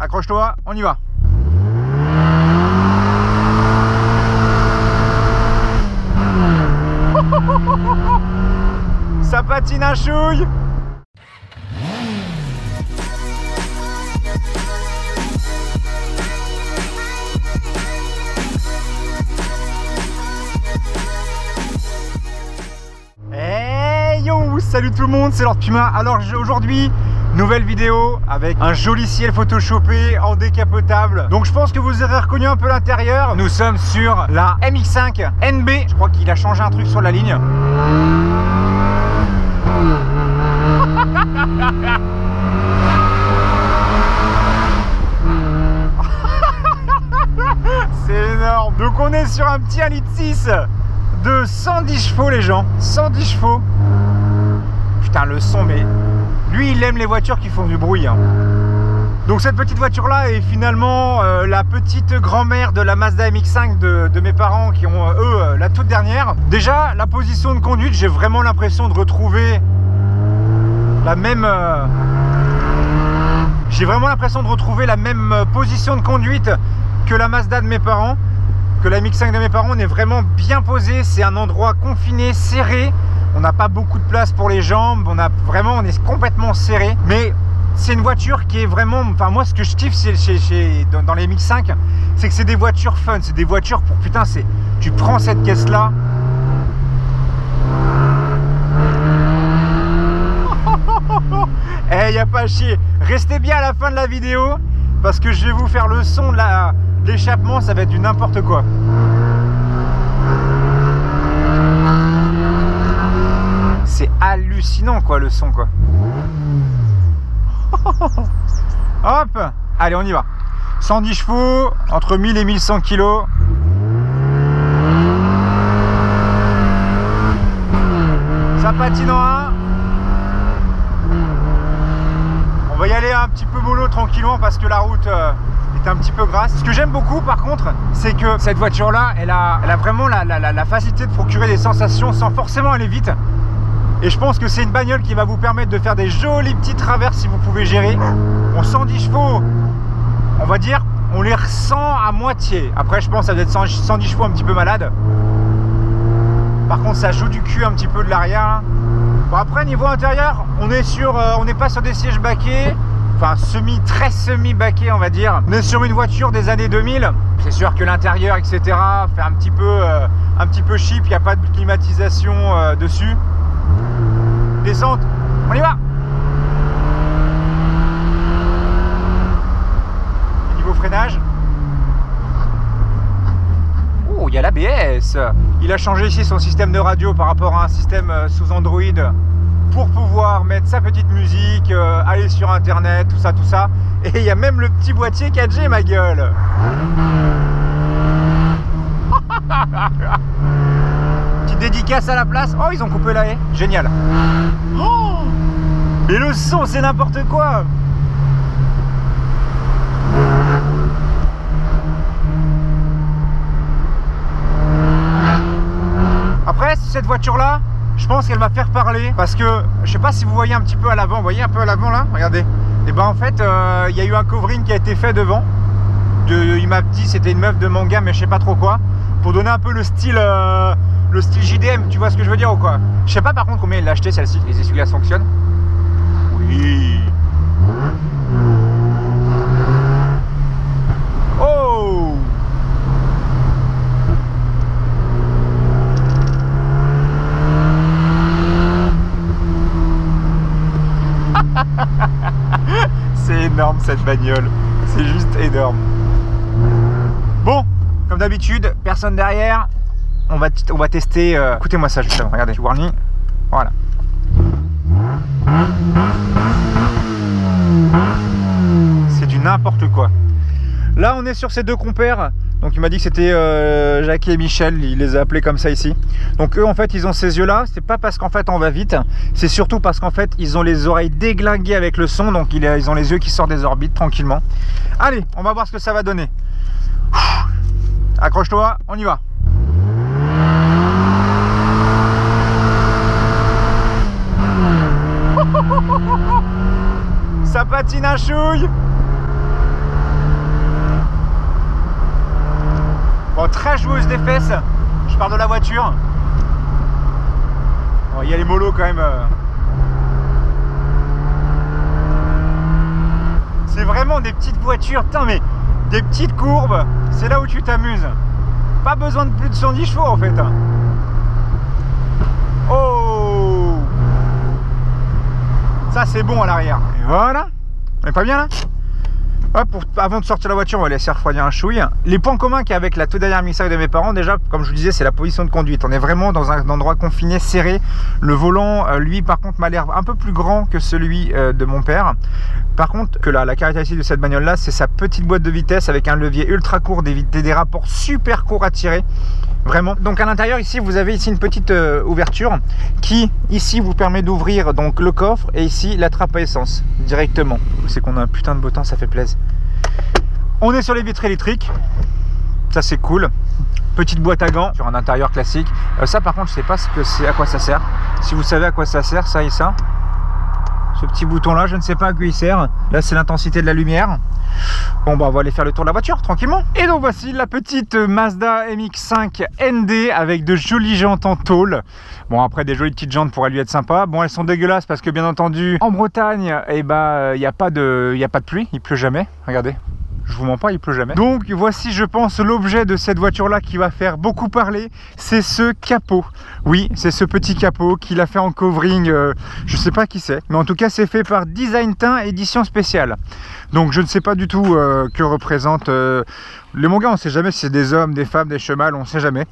accroche-toi, on y va. Ça patine un chouille. Hey yo, salut tout le monde, c'est Lord Puma. Alors aujourd'hui, nouvelle vidéo avec un joli ciel photoshopé en décapotable. Donc je pense que vous aurez reconnu un peu l'intérieur. Nous sommes sur la MX5 NB. Je crois qu'il a changé un truc sur la ligne. C'est énorme. Donc on est sur un petit 1,6 litre de 110 chevaux les gens. 110 chevaux. Putain le son, mais lui il aime les voitures qui font du bruit hein. Donc cette petite voiture là est finalement la petite grand-mère de la Mazda MX5 de mes parents qui ont eux la toute dernière. Déjà la position de conduite, j'ai vraiment l'impression de retrouver la même position de conduite que la Mazda de mes parents, que la MX5 de mes parents. On est vraiment bien posé, c'est un endroit confiné, serré. On n'a pas beaucoup de place pour les jambes, on est complètement serré. Mais c'est une voiture qui est vraiment... Enfin moi ce que je kiffe dans les MX5, c'est que c'est des voitures fun, c'est des voitures pour... Putain, tu prends cette caisse là. Eh, y a pas à chier. Restez bien à la fin de la vidéo parce que je vais vous faire le son de l'échappement, ça va être du n'importe quoi. C'est hallucinant quoi le son quoi. Hop, allez on y va. 110 chevaux, entre 1000 et 1100 kg. Ça patine en 1. On va y aller un petit peu mollo tranquillement parce que la route est un petit peu grasse. Ce que j'aime beaucoup par contre, c'est que cette voiture là, elle a vraiment la facilité de procurer des sensations sans forcément aller vite. Et je pense que c'est une bagnole qui va vous permettre de faire des jolis petits travers si vous pouvez gérer. On 110 chevaux, on va dire, on les ressent à moitié. Après je pense que ça doit être 110 chevaux un petit peu malade. Par contre ça joue du cul un petit peu de l'arrière. Bon après niveau intérieur, on n'est pas sur des sièges baquets. Enfin très semi baquets on va dire. On est sur une voiture des années 2000. C'est sûr que l'intérieur etc fait un petit peu cheap. Il n'y a pas de climatisation dessus. Descente, on y va. Niveau freinage, oh il y a l'ABS. Il a changé ici son système de radio par rapport à un système sous Android pour pouvoir mettre sa petite musique, aller sur internet, tout ça. Et il y a même le petit boîtier 4G ma gueule. Petite dédicace à la place. Oh ils ont coupé la haie, génial. Oh mais le son c'est n'importe quoi. Après cette voiture là, je pense qu'elle va faire parler parce que je sais pas si vous voyez un petit peu à l'avant. Vous voyez un peu à l'avant là, regardez. Et ben en fait il y a eu un covering qui a été fait devant. Il m'a dit c'était une meuf de manga mais je sais pas trop quoi, pour donner un peu le style JDM, tu vois ce que je veux dire ou quoi. Je sais pas par contre combien il l'a acheté celle-ci. Les essuie-glaces fonctionnent. Oui. Oh. C'est énorme cette bagnole. C'est juste énorme. Bon, comme d'habitude, personne derrière. On va tester. Écoutez-moi ça justement. Regardez, warning. Voilà. C'est du n'importe quoi. Là, on est sur ces deux compères. Donc, il m'a dit que c'était Jackie et Michel. Il les a appelés comme ça ici. Donc, eux, en fait, ils ont ces yeux-là. C'est pas parce qu'en fait, on va vite. C'est surtout parce qu'en fait, ils ont les oreilles déglinguées avec le son. Donc, ils ont les yeux qui sortent des orbites tranquillement. Allez, on va voir ce que ça va donner. Accroche-toi, on y va. Ça patine un chouille. très joueuse des fesses. Je parle de la voiture. Bon, il y a les molos quand même. C'est vraiment des petites voitures. Putain, mais des petites courbes, c'est là où tu t'amuses. Pas besoin de plus de 110 chevaux en fait. Oh, ça c'est bon à l'arrière. Et voilà. On est pas bien là? Hop, avant de sortir la voiture, on va laisser refroidir un chouille. Les points communs qu'il y a avec la toute dernière mixage de mes parents, déjà, comme je vous disais, c'est la position de conduite. On est vraiment dans un endroit confiné, serré. Le volant, lui, par contre, m'a l'air un peu plus grand que celui de mon père. Par contre, que la caractéristique de cette bagnole-là, c'est sa petite boîte de vitesse avec un levier ultra court, des rapports super courts à tirer. Vraiment. Donc à l'intérieur ici, vous avez ici une petite ouverture qui ici vous permet d'ouvrir donc le coffre et ici la trappe à essence directement. C'est qu'on a un putain de beau temps, ça fait plaisir. On est sur les vitres électriques, ça c'est cool. Petite boîte à gants sur un intérieur classique. Ça par contre je sais pas ce que c'est, à quoi ça sert. Si vous savez à quoi ça sert, ça et ça. Ce petit bouton là, je ne sais pas à quoi il sert. Là c'est l'intensité de la lumière. Bon bah on va aller faire le tour de la voiture tranquillement. Et donc voici la petite Mazda MX-5 ND avec de jolies jantes en tôle. Bon après des jolies petites jantes pourraient lui être sympa. Bon elles sont dégueulasses parce que bien entendu en Bretagne et bah il n'y a pas de pluie, il pleut jamais. Regardez. Je vous mens pas, il pleut jamais. Donc voici je pense l'objet de cette voiture là qui va faire beaucoup parler. C'est ce capot. Oui, c'est ce petit capot qu'il a fait en covering. Je sais pas qui c'est, mais en tout cas c'est fait par Design Teint édition spéciale. Donc je ne sais pas du tout que représente les mangas. On sait jamais si c'est des hommes, des femmes, des chemals, on sait jamais.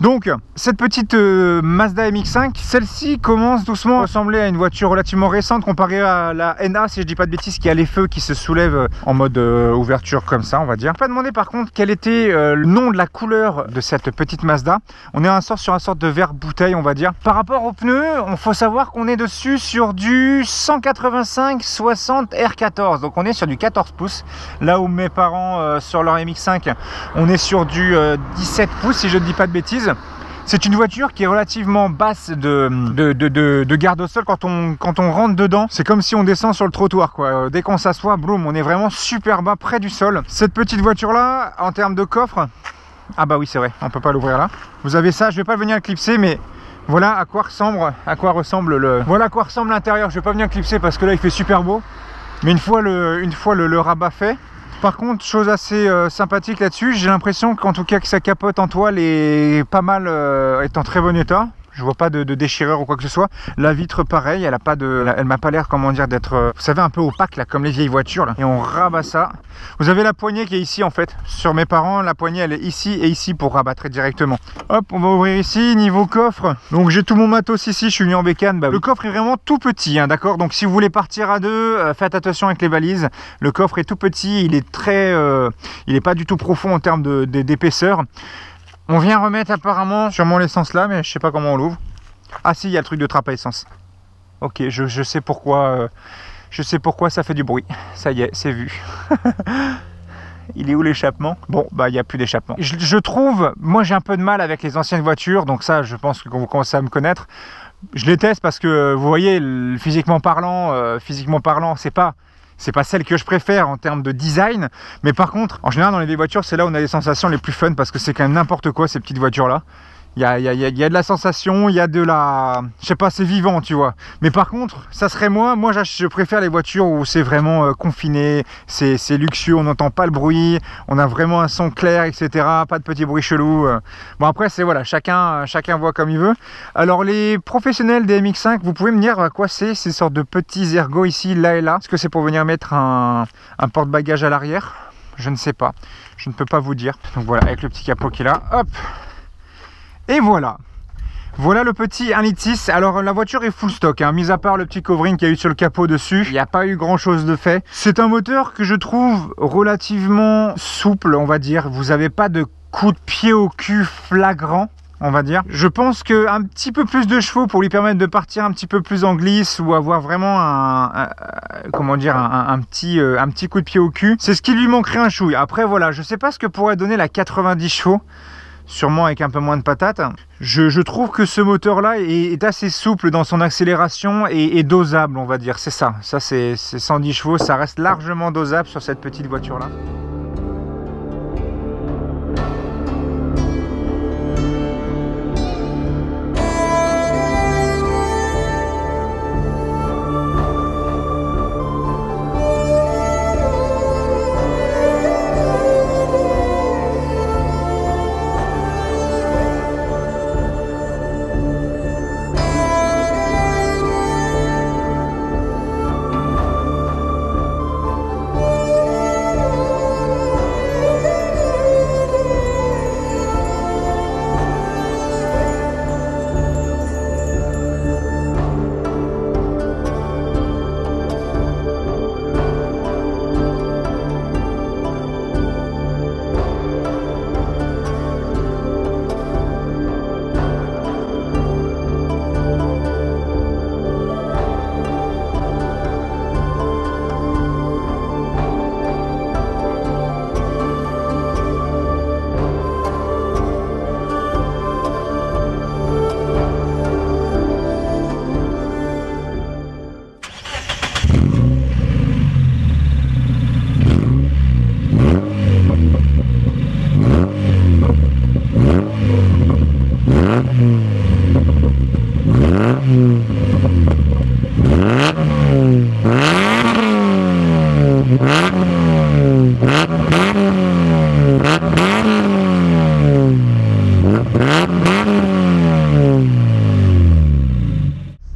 Donc cette petite Mazda MX-5, celle-ci commence doucement à ressembler à une voiture relativement récente comparée à la NA, si je dis pas de bêtises, qui a les feux qui se soulèvent en mode ouverture comme ça, on va dire. Je n'ai pas demandé par contre quel était le nom de la couleur de cette petite Mazda. On est sur un sorte de vert bouteille, on va dire. Par rapport aux pneus, il faut savoir qu'on est dessus sur du 185/60 R14, donc on est sur du 14 pouces, là où mes parents sur leur MX-5 on est sur du 17 pouces si je ne dis pas de bêtises. C'est une voiture qui est relativement basse de garde au sol. Quand on rentre dedans, c'est comme si on descend sur le trottoir quoi. Dès qu'on s'assoit, boum, on est vraiment super bas près du sol. Cette petite voiture là, en termes de coffre, ah bah oui c'est vrai, on peut pas l'ouvrir là. Vous avez ça, je vais pas venir le clipser, mais voilà à quoi ressemble l'intérieur. Je vais pas venir le clipser parce que là il fait super beau. Mais une fois le rabat fait. Par contre, chose assez sympathique là-dessus, j'ai l'impression qu'en tout cas que sa capote en toile est pas mal, est en très bon état. Je vois pas de déchirure ou quoi que ce soit. La vitre pareil, elle m'a pas l'air, comment dire, d'être, vous savez, un peu opaque là, comme les vieilles voitures là. Et on rabat ça. Vous avez la poignée qui est ici en fait. Sur mes parents, la poignée elle est ici et ici pour rabattre directement. Hop, on va ouvrir ici, niveau coffre. Donc j'ai tout mon matos ici, je suis venu en bécane. Bah, le coffre est vraiment tout petit, hein, d'accord. Donc si vous voulez partir à deux, faites attention avec les valises. Le coffre est tout petit, il est très, il est pas du tout profond en termes d'épaisseur. On vient remettre apparemment sûrement l'essence là, mais je sais pas comment on l'ouvre. Ah si, il y a le truc de trappe à essence. Ok, je sais pourquoi. Je sais pourquoi ça fait du bruit. Ça y est, c'est vu. Il est où l'échappement? Bon, bah il n'y a plus d'échappement. Je trouve, moi j'ai un peu de mal avec les anciennes voitures, donc ça je pense que vous commencez à me connaître. Je les teste parce que vous voyez, physiquement parlant, c'est pas celle que je préfère en termes de design, mais par contre, en général dans les vieilles voitures, c'est là où on a les sensations les plus fun parce que c'est quand même n'importe quoi ces petites voitures là. Il y a de la sensation, il y a de la... Je sais pas, c'est vivant, tu vois. Mais par contre, ça serait moi je préfère les voitures où c'est vraiment confiné, c'est luxueux, on n'entend pas le bruit, on a vraiment un son clair, etc. Pas de petits bruits chelous. Bon après, c'est voilà, chacun voit comme il veut. Alors les professionnels des MX-5, vous pouvez me dire à quoi c'est ces sortes de petits ergots ici, là et là. Est-ce que c'est pour venir mettre un porte-bagages à l'arrière? Je ne sais pas, je ne peux pas vous dire. Donc voilà, avec le petit capot qui est là, hop. Et voilà, voilà le petit 1,6 litre. Alors la voiture est full stock, hein. Mis à part le petit covering qu'il y a eu sur le capot dessus, il n'y a pas eu grand chose de fait. C'est un moteur que je trouve relativement souple, on va dire. Vous n'avez pas de coup de pied au cul flagrant, on va dire. Je pense qu'un petit peu plus de chevaux pour lui permettre de partir un petit peu plus en glisse ou avoir vraiment un petit coup de pied au cul, c'est ce qui lui manquerait un chouille. Après voilà, je sais pas ce que pourrait donner la 90 chevaux. Sûrement avec un peu moins de patates. Je trouve que ce moteur là est assez souple dans son accélération et dosable, on va dire. C'est ça, c'est 110 chevaux, ça reste largement dosable sur cette petite voiture là.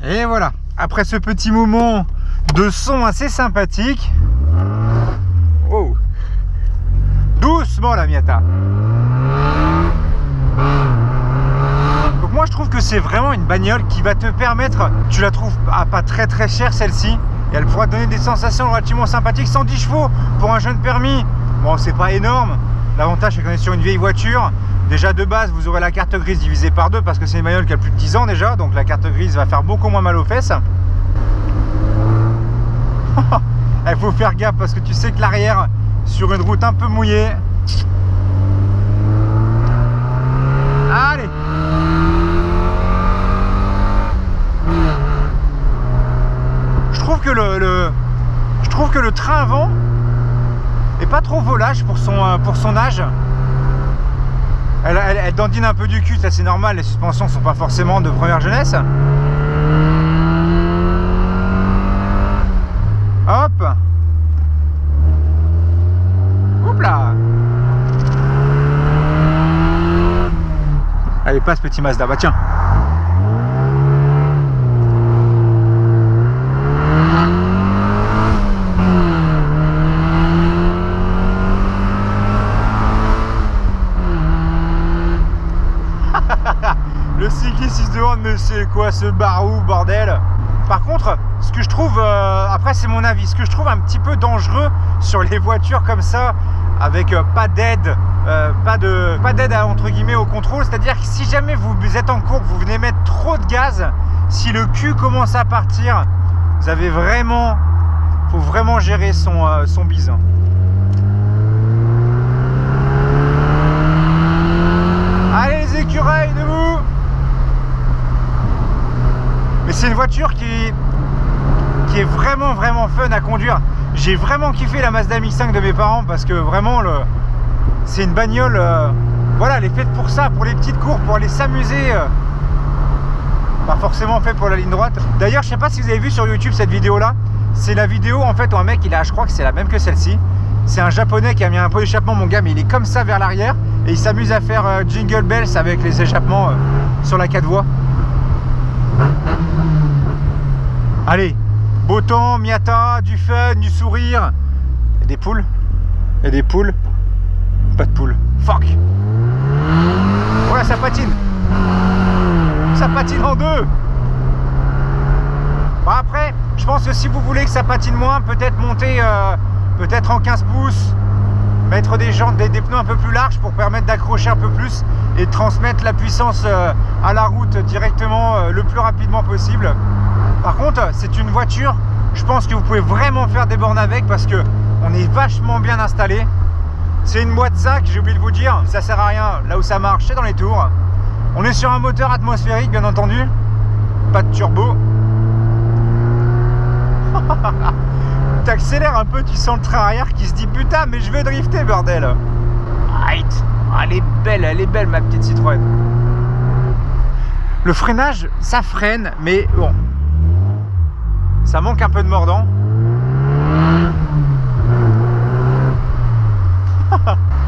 Et voilà, après ce petit moment de son assez sympathique. Oh. Doucement la Miata. Donc moi je trouve que c'est vraiment une bagnole qui va te permettre, tu la trouves pas très très chère celle-ci, et elle pourra te donner des sensations relativement sympathiques. 110 chevaux pour un jeune permis, bon c'est pas énorme. L'avantage c'est qu'on est sur une vieille voiture. Déjà de base vous aurez la carte grise divisée par 2 parce que c'est une bagnole qui a plus de 10 ans déjà, donc la carte grise va faire beaucoup moins mal aux fesses. Il faut faire gaffe parce que tu sais que l'arrière sur une route un peu mouillée. Allez. Je trouve que le train avant est pas trop volage pour son âge. Elle dandine un peu du cul, ça c'est normal, les suspensions sont pas forcément de première jeunesse. Hop. Oups là. Allez, passe petit Mazda, bah tiens. Le cycliste il se demande mais c'est quoi ce barou bordel. Par contre, ce que je trouve, après c'est mon avis, ce que je trouve un petit peu dangereux sur les voitures comme ça, avec pas d'aide, pas d'aide entre guillemets au contrôle, c'est-à-dire que si jamais vous êtes en courbe, vous venez mettre trop de gaz, si le cul commence à partir, vous avez vraiment, faut vraiment gérer son bise. Allez les écureuils, debout. Mais c'est une voiture qui est vraiment fun à conduire. J'ai vraiment kiffé la Mazda MX-5 de mes parents parce que vraiment c'est une bagnole, voilà, elle est faite pour ça, pour les petites courses, pour aller s'amuser, pas forcément fait pour la ligne droite. D'ailleurs je sais pas si vous avez vu sur YouTube cette vidéo là, c'est la vidéo en fait où un mec il a, je crois que c'est la même que celle-ci, c'est un japonais qui a mis un pot d'échappement mon gars, mais il est comme ça vers l'arrière et il s'amuse à faire jingle bells avec les échappements sur la 4 voies. Allez, beau temps, Miata, du fun, du sourire. Il y a des poules. Il y a des poules. Pas de poules. Fuck. Voilà, ça patine. Ça patine en deux. Bon, après, je pense que si vous voulez que ça patine moins, peut-être monter peut-être en 15 pouces, mettre des jantes, des pneus un peu plus larges pour permettre d'accrocher un peu plus et de transmettre la puissance à la route directement le plus rapidement possible. Par contre, c'est une voiture, je pense que vous pouvez vraiment faire des bornes avec parce que on est vachement bien installé. C'est une boîte sac, j'ai oublié de vous dire, ça sert à rien. Là où ça marche, c'est dans les tours. On est sur un moteur atmosphérique, bien entendu. Pas de turbo. T'accélères un peu, tu sens le train arrière qui se dit putain, mais je vais drifter, bordel. Elle est belle ma petite Citroën. Le freinage, ça freine, mais bon, ça manque un peu de mordant.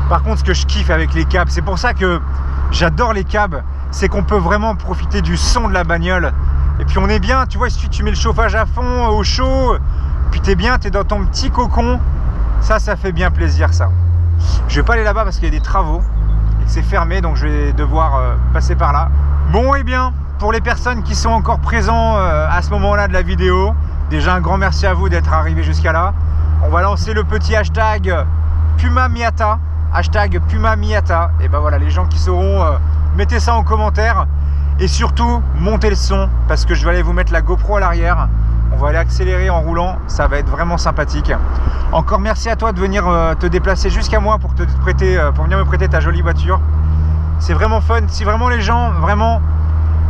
Par contre, ce que je kiffe avec les cabs, c'est pour ça que j'adore les cabs, c'est qu'on peut vraiment profiter du son de la bagnole. Et puis on est bien, tu vois, si tu mets le chauffage à fond, au chaud, puis t'es bien, t'es dans ton petit cocon, ça fait bien plaisir ça. Je vais pas aller là-bas parce qu'il y a des travaux et que c'est fermé, donc je vais devoir passer par là. Bon, et bien, pour les personnes qui sont encore présents à ce moment-là de la vidéo, déjà un grand merci à vous d'être arrivés jusqu'à là. On va lancer le petit hashtag Puma Miata, hashtag Puma Miata. Et ben voilà, les gens qui sauront, mettez ça en commentaire. Et surtout, montez le son, parce que je vais aller vous mettre la GoPro à l'arrière. On va aller accélérer en roulant, ça va être vraiment sympathique. Encore merci à toi de venir te déplacer jusqu'à moi pour venir me prêter ta jolie voiture. C'est vraiment fun. Si vraiment les gens, vraiment,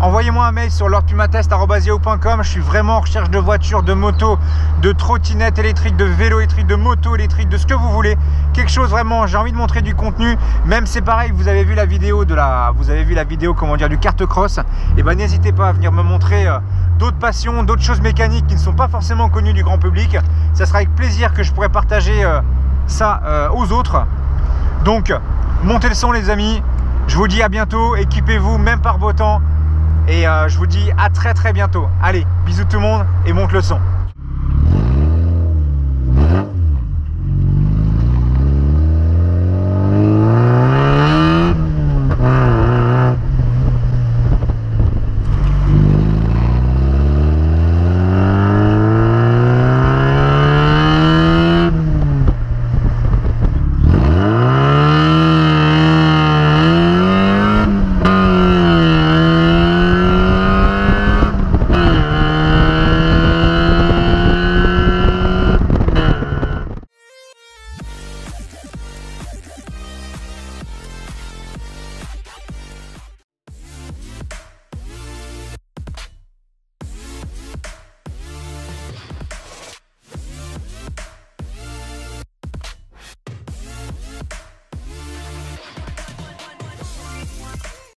envoyez-moi un mail sur lordpumatest@yahoo.com. Je suis vraiment en recherche de voitures, de motos, de trottinettes électriques, de vélos électriques, de motos électriques, de ce que vous voulez. Quelque chose vraiment, j'ai envie de montrer du contenu. Même c'est pareil, vous avez vu la vidéo comment dire, du kart cross. Et ben n'hésitez pas à venir me montrer d'autres passions, d'autres choses mécaniques qui ne sont pas forcément connues du grand public. Ça sera avec plaisir que je pourrai partager ça aux autres. Donc montez le son les amis, je vous dis à bientôt, équipez-vous même par beau temps et je vous dis à très bientôt. Allez, bisous tout le monde et monte le son.